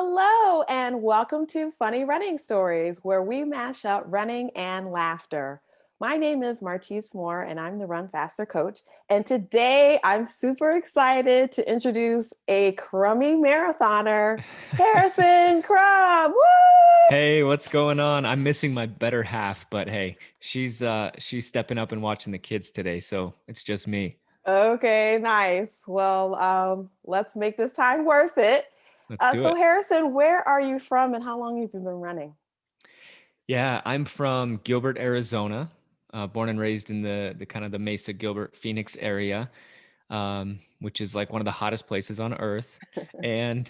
Hello, and welcome to Funny Running Stories, where we mash up running and laughter. My name is Martise Moore, and I'm the Run Faster coach. And today I'm super excited to introduce a Crummy Marathoner, Harrison Crum. Woo! Hey, what's going on? I'm missing my better half, but hey, she's stepping up and watching the kids today, so it's just me. Okay, nice. Well, let's make this time worth it. Let's do So, it. Harrison, where are you from, and how long have you been running? Yeah, I'm from Gilbert, Arizona, born and raised in the kind of the Mesa, Gilbert, Phoenix area, which is like one of the hottest places on earth. And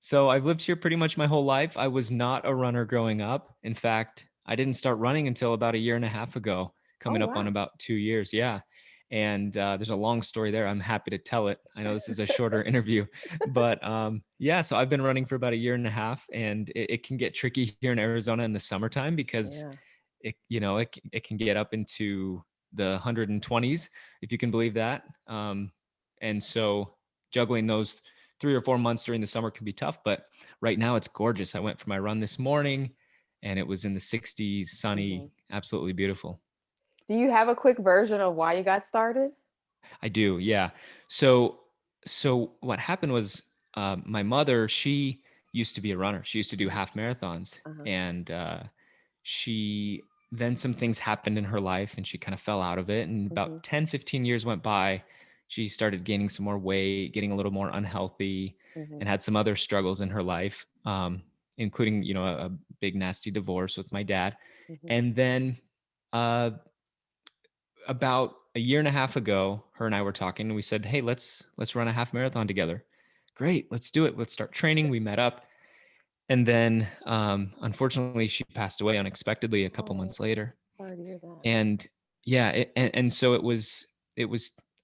so I've lived here pretty much my whole life. I was not a runner growing up. In fact, I didn't start running until about a year and a half ago, Oh, coming up on wow. about 2 years. Yeah. And there's a long story there. I'm happy to tell it. I know this is a shorter interview, but yeah, so I've been running for about a year and a half, and it can get tricky here in Arizona in the summertime because Yeah. it can get up into the 120s, if you can believe that. And so juggling those 3 or 4 months during the summer can be tough, but right now it's gorgeous. I went for my run this morning and it was in the 60s, Mhm. sunny, absolutely beautiful. Do you have a quick version of why you got started? I do, yeah. So what happened was my mother, she used to be a runner. She used to do Mhm. half marathons, Uh-huh. and she then some things happened in her life and she kind of fell out of it. And Mhm. about 10, 15 years went by. She started gaining some more weight, getting a little more unhealthy, and Mhm. had some other struggles in her life, including, a big, nasty divorce with my dad. Mhm. And then uh, about a year and a half ago, her and I were talking and we said, "Hey, let's run a half marathon together." Great, let's do it. Let's start training. We met up, and then unfortunately, she passed away unexpectedly a couple Oh, months later. sorry to hear that. And yeah, and so it was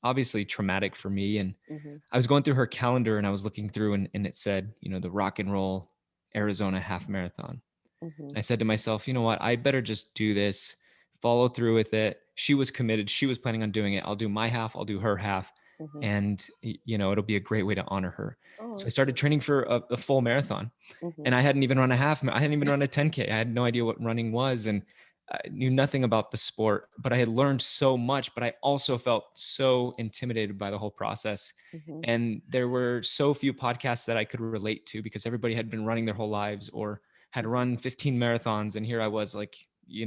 obviously traumatic for me. And Mhm. I was going through her calendar and I was looking through, and it said, the Rock and Roll Arizona Half Marathon. Mhm. I said to myself, you know what? I better just do this, follow through with it. She was committed. She was planning on doing it. I'll do my half, I'll do her half. Mhm. And, it'll be a great way to honor her. Oh, So I that's started good. training for a full marathon. Mhm. And I hadn't even run a half. I hadn't even run a 10K. I had no idea what running was. And I knew nothing about the sport, but I had learned so much. But I also felt so intimidated by the whole process. Mhm. And there were so few podcasts that I could relate to because everybody had been running their whole lives or had Mhm. run 15 marathons. And here I was like, I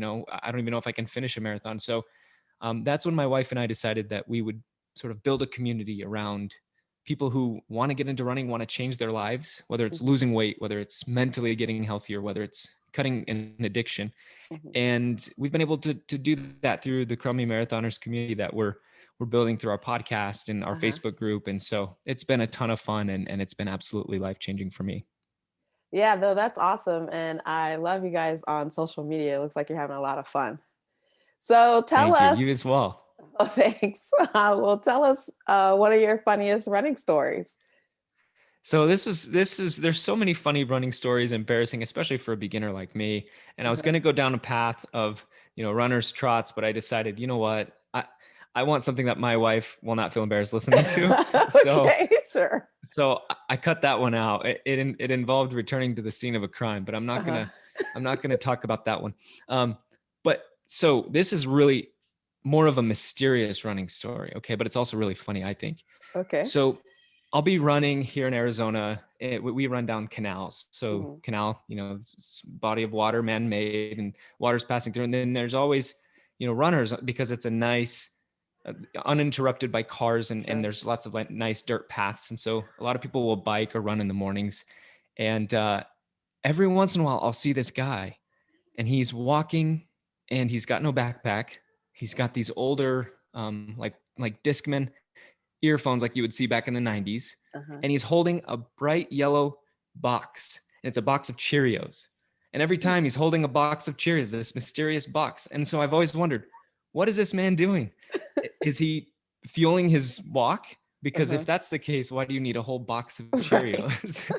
don't even know if I can finish a marathon. So that's when my wife and I decided that we would sort of build a community around people who want to get into running, want to change their lives, whether it's Mhm. losing weight, whether it's mentally getting healthier, whether it's cutting an addiction. Mhm. And we've been able to do that through the Crummy Marathoners community that we're building through our podcast and our Uh-huh. Facebook group. And so it's been a ton of fun, and it's been absolutely life-changing for me. Yeah, no, that's awesome. And I love you guys on social media. It looks like you're having a lot of fun. So tell Thank you. You us, as well. oh, thanks. Well, tell us one of your funniest running stories. So there's so many funny running stories, embarrassing, especially for a beginner like me. And I was Uh-huh. going to go down a path of, runners trots, but I decided, you know what? I want something that my wife will not feel embarrassed listening to. So Okay, sure. I cut that one out. It involved returning to the scene of a crime, but Uh-huh. I'm not gonna talk about that one. But so this is really more of a mysterious running story, okay? But it's also really funny, I think. Okay. So I'll be running here in Arizona. We run down canals. So Mhm. canal, it's body of water, man-made, and water's passing through. And then there's always, runners because it's a nice, uninterrupted by cars, and Sure. there's lots of like nice dirt paths. And so a lot of people will bike or run in the mornings. And every once in a while, I'll see this guy, and he's walking, and he's got no backpack. He's got these older, like Discman earphones like you would see back in the 90s. Uh-huh. And he's holding a bright yellow box. And it's a box of Cheerios. And every time he's holding a box of Cheerios, this mysterious box. And so I've always wondered, what is this man doing? Is he fueling his walk? Because if Uh-huh. that's the case, why do you need a whole box of Right. Cheerios?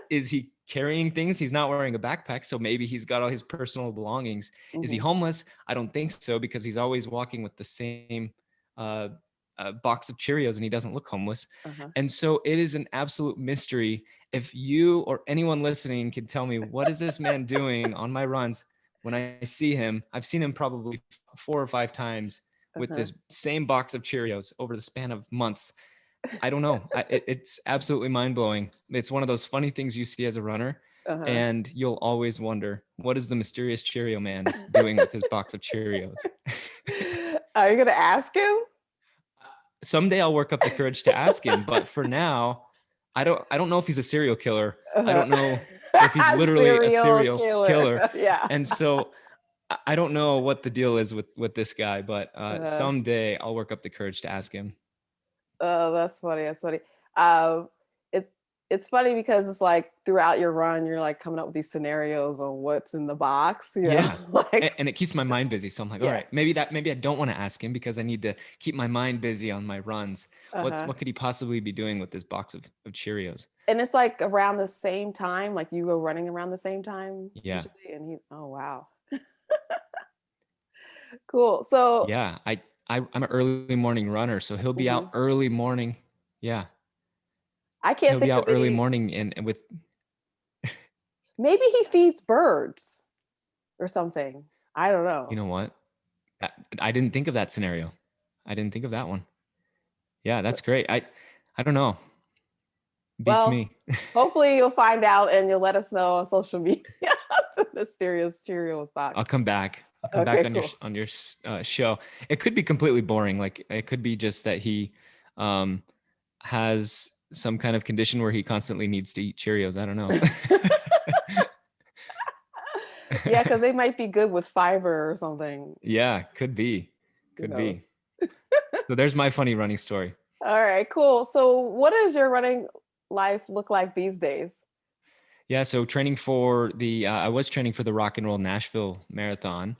Is he carrying things? He's not wearing a backpack, so maybe he's got all his personal belongings. Is he Mhm. homeless? I don't think so, because he's always walking with the same a box of Cheerios and he doesn't look homeless. Uh-huh. And so it is an absolute mystery. If you or anyone listening can tell me, what is this man doing on my runs? When I see him, I've seen him probably 4 or 5 times with Uh-huh. this same box of Cheerios over the span of months. I don't know. It's absolutely mind blowing. It's one of those funny things you see as a runner, Uh-huh. and you'll always wonder, what is the mysterious Cheerio man doing with his box of Cheerios? Are you gonna ask him? Someday I'll work up the courage to ask him, but for now, I don't know if he's a serial killer. I Uh-huh. don't know if he's literally a Serial serial killer. killer. Yeah. And so I don't know what the deal is with this guy, but Uh, someday I'll work up the courage to ask him. oh, that's funny. That's funny. Um, it it's funny because it's like throughout your run, you're like coming up with these scenarios on what's in the box, Yeah. like And it keeps my mind busy. So I'm like, all yeah. right, maybe I don't want to ask him because I need to keep my mind busy on my runs. Uh-huh. What could he possibly be doing with this box of Cheerios? And it's like around the same time, like you go running around the same time Yeah. usually, and he oh wow. Cool. So Yeah. I'm an early morning runner, so he'll be out mhm. early morning. Yeah. I can't He'll be think of out early any morning and with maybe he feeds birds or something. I don't you know. know what? I, I didn't think of that scenario. I didn't think of that one. Yeah, that's great. I don't know. Beats Well, me. hopefully you'll find out and you'll let us know on social media. The mysterious Cheerios I'll box. come back. I'll come back Okay, on cool. your show. It could be completely boring. Like it could be just that he um, has some kind of condition where he constantly needs to eat Cheerios. I don't know. Yeah, because they might be good with fiber or something. Yeah, could be. Who Could be. knows? So there's my funny running story. All right, cool. So, what does your running life look like these days? Yeah, so training for the I was training for the Rock and Roll Nashville Marathon,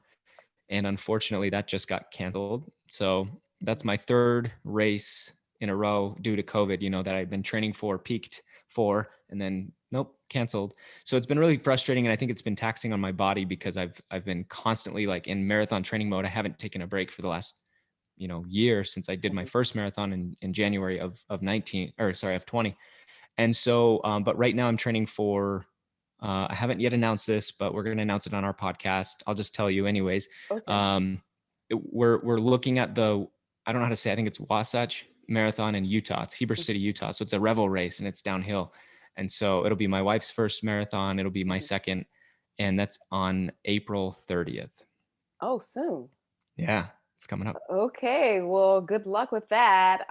and unfortunately that just got canceled. So that's my third race in a row due to COVID, that I've been training for, peaked for, and then nope, canceled. So it's been really frustrating, and I think it's been taxing on my body because I've been constantly like in marathon training mode. I haven't taken a break for the last year since I did my Mhm. first marathon in January of 19 or sorry of 20. And so, but right now I'm training for, I haven't yet announced this, but we're going to announce it on our podcast. I'll just tell you anyways. Okay. Um, we're looking at I don't know how to say, I think it's Wasatch Marathon in Utah. It's Heber City, Utah. So it's a Revel race and it's downhill. And so it'll be my wife's first marathon. It'll be my Mhm. second. And that's on April 30th. Oh, soon. Yeah, it's coming up. Okay. Well, good luck with that.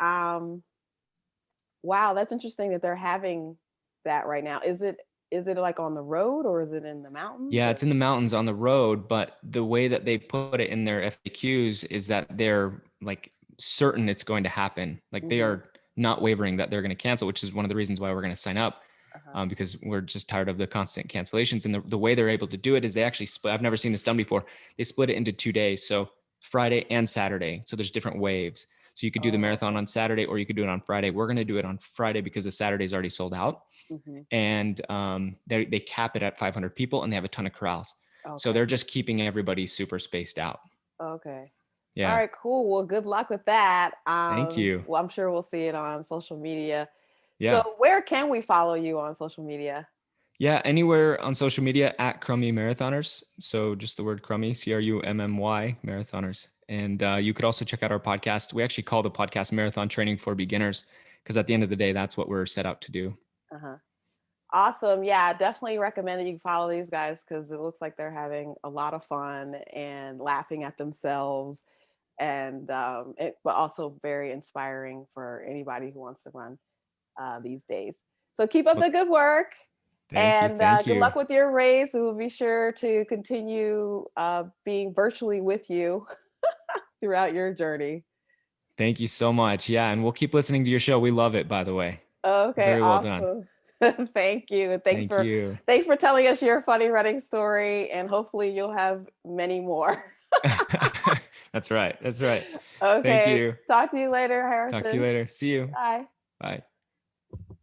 Wow, that's interesting that they're having that right now. Is it like on the road or is it in the mountains Yeah, or? it's in the mountains on the road, but the way that they put it in their FAQs is that they're like certain it's going to happen. Like they Mhm. are not wavering that they're going to cancel, which is one of the reasons why we're going to sign up, Uh-huh. because we're just tired of the constant cancellations. And the way they're able to do it is they actually split. I've never seen this done before. They split it into 2 days, so Friday and Saturday. So there's different waves. So you could do the Oh, marathon okay. on Saturday or you could do it on Friday. We're going to do it on Friday because the Saturday's already sold out, Mhm. and they cap it at 500 people and they have a ton of corrals. So Okay. they're just keeping everybody super spaced out. Okay. All Yeah. right, cool. Well, good luck with that. Thank you. Well, I'm sure we'll see it on social media. So, Yeah. where can we follow you on social media? Yeah. Anywhere on social media at Crummy Marathoners. So just the word Crummy, Crummy Marathoners. And you could also check out our podcast. We actually call the podcast Marathon Training for Beginners because at the end of the day, that's what we're set out to do. Uh-huh. Awesome. Yeah, I definitely recommend that you follow these guys because it looks like they're having a lot of fun and laughing at themselves, and but also very inspiring for anybody who wants to run these days. So keep up Well, the good work, thank you. and Thank good you. luck with your race. We will be sure to continue being virtually with you throughout your journey. Thank you so much. Yeah. And we'll keep listening to your show. We love it, by the way. Okay, Very well done. awesome. Thank you. And Thank you. thanks for telling us your funny running story, and hopefully you'll have many more. That's right. That's right. Thank Okay. you. Talk to you later, Talk to you Harrison. later. See you. Bye. Bye.